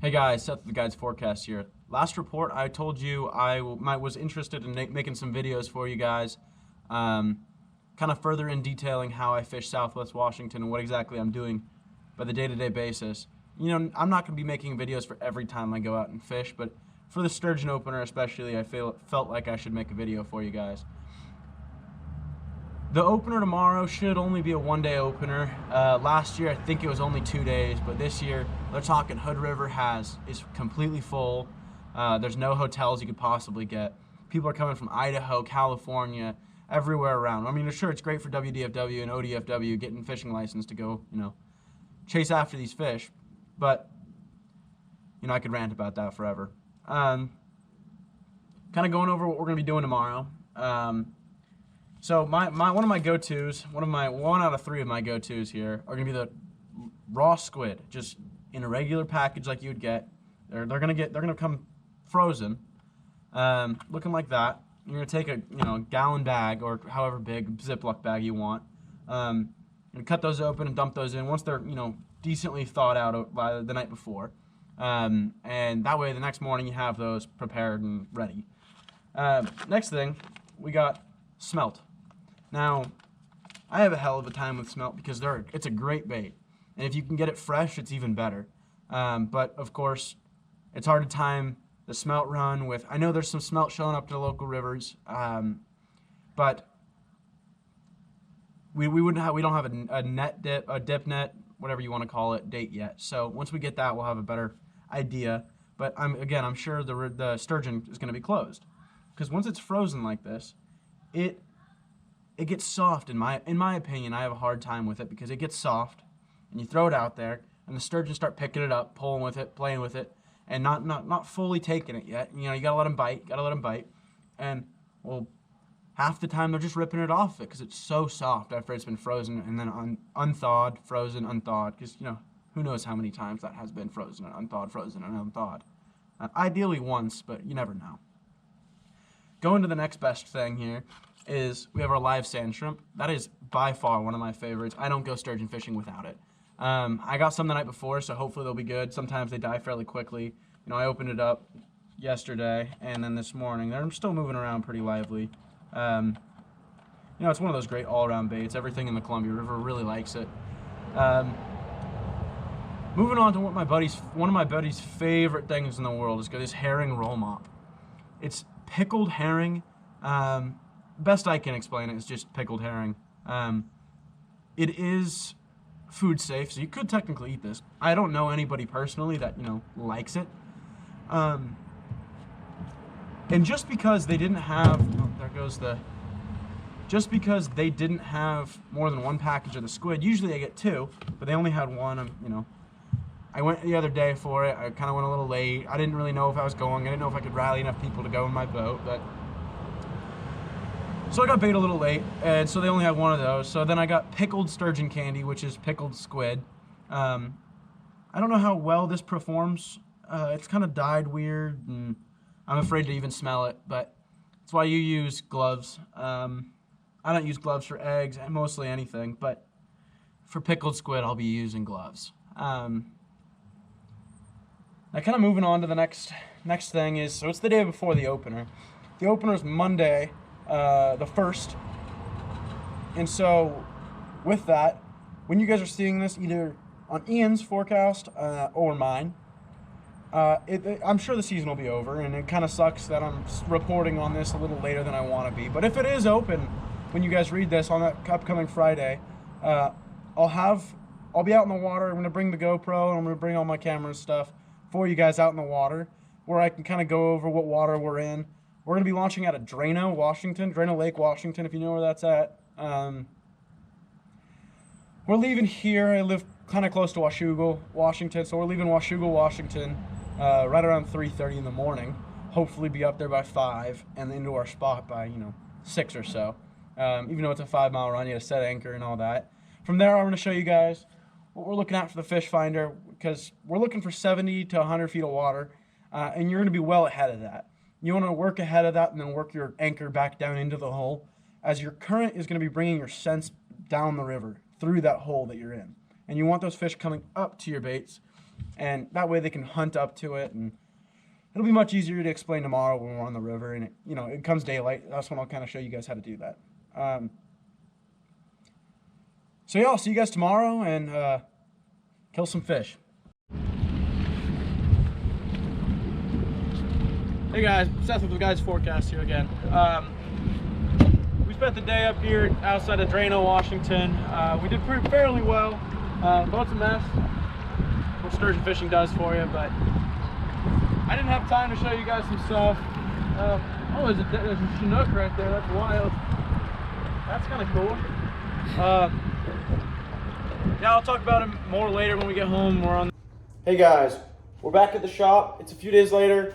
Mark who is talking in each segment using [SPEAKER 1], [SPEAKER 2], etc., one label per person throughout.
[SPEAKER 1] Hey guys, Seth with the Guides Forecast here. Last report, I told you I was interested in making some videos for you guys, kind of further in detailing how I fish Southwest Washington and what exactly I'm doing by the day-to-day basis. You know, I'm not going to be making videos for every time I go out and fish, but for the sturgeon opener especially, I felt like I should make a video for you guys. The opener tomorrow should only be a one-day opener. Last year, I think it was only 2 days, but this year, they're talking Hood River is completely full. There's no hotels you could possibly get. People are coming from Idaho, California, everywhere around. I mean, sure, it's great for WDFW and ODFW getting fishing license to go, chase after these fish, but, I could rant about that forever. Kind of going over what we're going to be doing tomorrow. So one of my go-tos, one out of three of my go-tos here are gonna be the raw squid, just in a regular package like you would get. They're gonna come frozen, looking like that. You're gonna take a gallon bag or however big Ziploc bag you want, and cut those open and dump those in once they're decently thawed out by the night before, and that way the next morning you have those prepared and ready. Next thing we got smelt. Now, I have a hell of a time with smelt because it's a great bait. And if you can get it fresh, it's even better. But, of course, it's hard to time the smelt run with... I know there's some smelt showing up to the local rivers, but we don't have a dip net, whatever you want to call it, date yet. So once we get that, we'll have a better idea. But, I'm sure the sturgeon is going to be closed. Because once it's frozen like this, it gets soft. In my opinion, I have a hard time with it because it gets soft, and you throw it out there, and the sturgeon start picking it up, pulling with it, playing with it, and not fully taking it yet. You gotta let them bite, and well, half the time they're just ripping it off it because it's so soft after it's been frozen and then unthawed, frozen, unthawed. Because who knows how many times that has been frozen and unthawed, frozen and unthawed. Ideally once, but you never know. Going to the next best thing here is we have our live sand shrimp. That is by far one of my favorites. I don't go sturgeon fishing without it. I got some the night before, so hopefully they'll be good. Sometimes they die fairly quickly. I opened it up yesterday, and then this morning. They're still moving around pretty lively. It's one of those great all-around baits. Everything in the Columbia River really likes it. Moving on to one of my buddy's favorite things in the world is this herring roll mop. It's pickled herring. Best I can explain it is just pickled herring. It is food safe, so you could technically eat this. I don't know anybody personally that likes it. And just because they didn't have just because they didn't have more than one package of the squid, usually I get two, but they only had one. I went the other day for it. I kind of went a little late. I didn't really know if I was going. I didn't know if I could rally enough people to go in my boat, but so I got bait a little late, and so they only had one of those. So then I got pickled sturgeon candy, which is pickled squid. I don't know how well this performs. It's kind of dyed weird, and I'm afraid to even smell it, but that's why you use gloves. I don't use gloves for eggs and mostly anything, but for pickled squid, I'll be using gloves. Now, kind of moving on to the next thing is, so it's the day before the opener. The opener is Monday, the 1st. And so, with that, when you guys are seeing this, either on Ian's forecast or mine, I'm sure the season will be over, and it kind of sucks that I'm reporting on this a little later than I want to be. But if it is open when you guys read this on that upcoming Friday, I'll be out in the water. I'm going to bring the GoPro, and I'm going to bring all my camera and stuff for you guys out in the water, where I can kind of go over what water we're in. We're going to be launching out of Drano Lake, Washington, if you know where that's at. We're leaving here. I live kind of close to Washougal, Washington, so we're leaving Washougal, Washington, right around 3:30 in the morning. Hopefully be up there by 5 and into our spot by, 6 or so. Even though it's a 5-mile run, you have to set anchor and all that. From there, I'm going to show you guys what we're looking at for the fish finder, because we're looking for 70 to 100 feet of water, and you're going to be well ahead of that. You want to work ahead of that and then work your anchor back down into the hole, as your current is going to be bringing your scents down the river through that hole that you're in. And you want those fish coming up to your baits and that way they can hunt up to it, and it'll be much easier to explain tomorrow when we're on the river and it comes daylight. That's when I'll kind of show you guys how to do that. So yeah, I'll see you guys tomorrow and kill some fish. Hey guys, Seth with the Guys Forecast here again. We spent the day up here outside of Drano, Washington. We did fairly well. Boat's a mess. What sturgeon fishing does for you, but I didn't have time to show you guys some stuff. Oh, there's a Chinook right there. That's wild. That's kind of cool. Yeah, I'll talk about him more later when we get home. Hey guys, we're back at the shop. It's a few days later.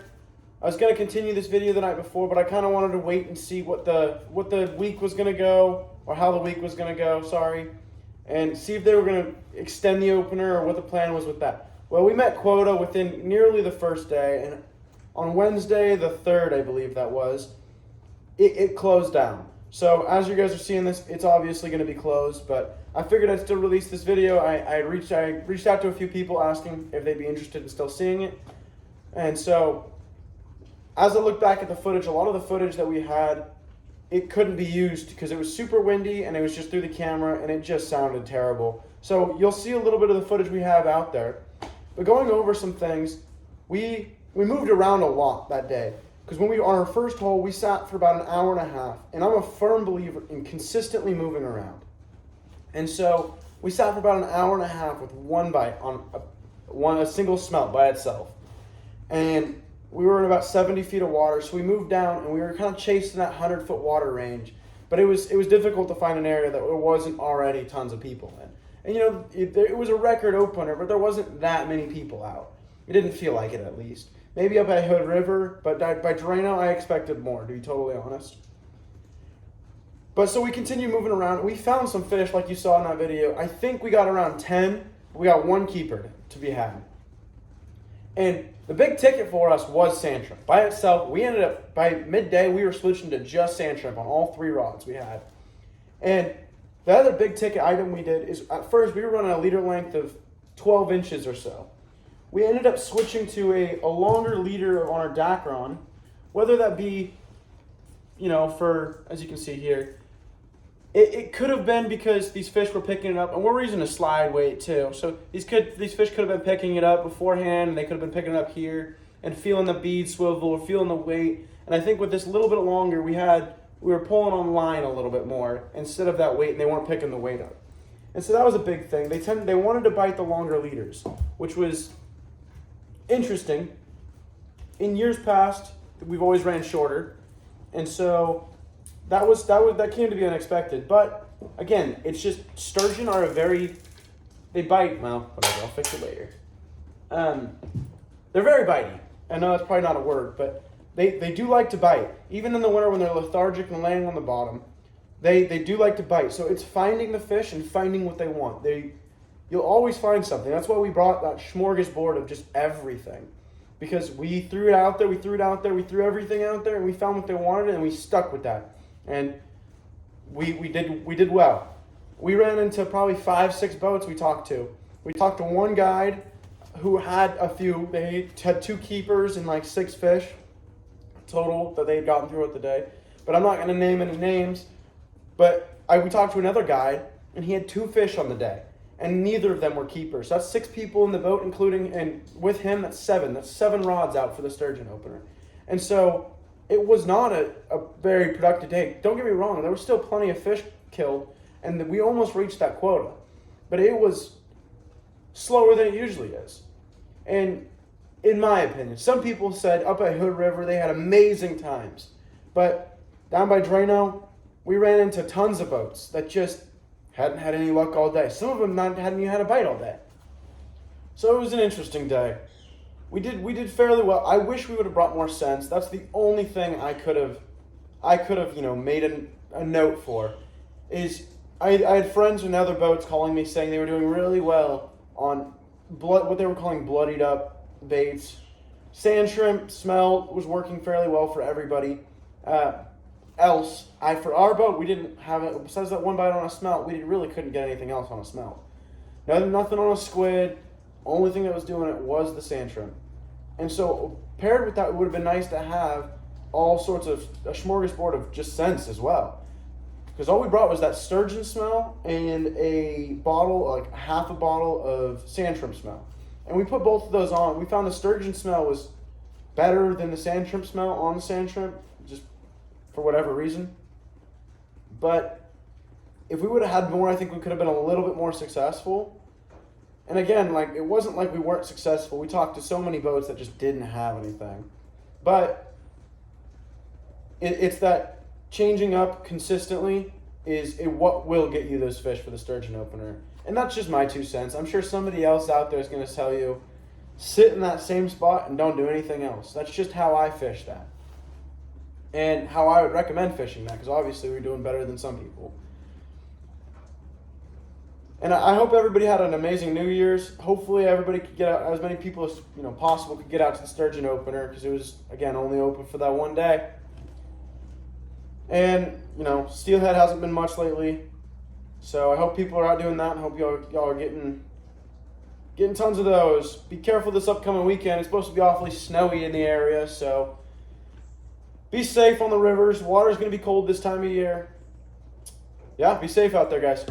[SPEAKER 1] I was gonna continue this video the night before, but I kind of wanted to wait and see what the week was gonna go, or how the week was gonna go. Sorry, and see if they were gonna extend the opener or what the plan was with that. Well, we met quota within nearly the first day, and on Wednesday, the 3rd, I believe that was, it closed down. So as you guys are seeing this, it's obviously going to be closed, but I figured I'd still release this video. I reached out to a few people asking if they'd be interested in still seeing it. And so as I look back at the footage, a lot of the footage that we had, it couldn't be used because it was super windy and it was just through the camera and it just sounded terrible. So you'll see a little bit of the footage we have out there. But going over some things, we moved around a lot that day. Because when we were on our first hole, we sat for about an hour and a half. And I'm a firm believer in consistently moving around. And so we sat for about an hour and a half with one bite on a single smelt by itself. And we were in about 70 feet of water, so we moved down and we were kind of chasing that 100-foot water range. But it was difficult to find an area that there wasn't already tons of people in. And it was a record opener, but there wasn't that many people out. It didn't feel like it, at least. Maybe up at Hood River, but by Drano, I expected more, to be totally honest. But so we continued moving around. We found some fish, like you saw in that video. I think we got around 10. We got one keeper to be had. And the big ticket for us was sand shrimp. By itself, we ended up, by midday, we were switching to just sand shrimp on all 3 rods we had. And the other big ticket item we did is, at first, we were running a leader length of 12 inches or so. We ended up switching to a longer leader on our Dacron, whether that be, for, as you can see here, it could have been because these fish were picking it up, and we're using a slide weight too. So these fish could have been picking it up beforehand, and they could have been picking it up here and feeling the bead swivel or feeling the weight. And I think with this little bit longer, we were pulling on line a little bit more instead of that weight, and they weren't picking the weight up. And so that was a big thing. They wanted to bite the longer leaders, which was interesting. In years past, we've always ran shorter, and so that came to be unexpected. But again, it's just sturgeon are they bite. Well, whatever. I'll fix it later. They're very bitey. I know that's probably not a word, but they do like to bite. Even in the winter when they're lethargic and laying on the bottom, they do like to bite. So it's finding the fish and finding what they want. You'll always find something. That's why we brought that smorgasbord of just everything. Because we threw it out there, we threw everything out there, and we found what they wanted, and we stuck with that. And we did well. We ran into probably 5-6 boats we talked to. We talked to one guide who had a few. They had 2 keepers and like 6 fish total that they had gotten throughout the day. But I'm not going to name any names. But we talked to another guide, and he had 2 fish on the day. And neither of them were keepers. So that's 6 people in the boat, and with him, that's 7. That's 7 rods out for the sturgeon opener. And so it was not a very productive day. Don't get me wrong, there was still plenty of fish killed, and we almost reached that quota. But it was slower than it usually is. And in my opinion, some people said up at Hood River they had amazing times. But down by Drano, we ran into tons of boats that just hadn't had any luck all day. Some of them hadn't even had a bite all day. So it was an interesting day. We did fairly well. I wish we would have brought more scents. That's the only thing I could have made a note for. Is I had friends in other boats calling me saying they were doing really well on what they were calling bloodied up baits. Sand shrimp smell was working fairly well for everybody. For our boat, we didn't have it. Besides that one bite on a smelt, we really couldn't get anything else on a smelt. Nothing on a squid.
[SPEAKER 2] Only thing that was doing it was the sand shrimp. And so paired with that, it would have been nice to have all sorts of a smorgasbord of just scents as well. Because all we brought was that sturgeon smell and a bottle, like half a bottle of sand shrimp smell. And we put both of those on. We found the sturgeon smell was better than the sand shrimp smell on the sand shrimp, just for whatever reason. But if we would have had more, I think we could have been a little bit more successful. And again, like, it wasn't like we weren't successful. We talked to so many boats that just didn't have anything. But it's that changing up consistently is what will get you those fish for the sturgeon opener. And that's just my 2 cents. I'm sure somebody else out there is going to tell you, sit in that same spot and don't do anything else. That's just how I fish that. And how I would recommend fishing that, because obviously we're doing better than some people. And I hope everybody had an amazing New Year's. Hopefully everybody could get out, as many people as possible could get out to the sturgeon opener, because it was, again, only open for that one day. And, steelhead hasn't been much lately. So I hope people are out doing that, and hope y'all are getting tons of those. Be careful this upcoming weekend. It's supposed to be awfully snowy in the area, so be safe on the rivers. Water's going to be cold this time of year. Yeah, be safe out there, guys.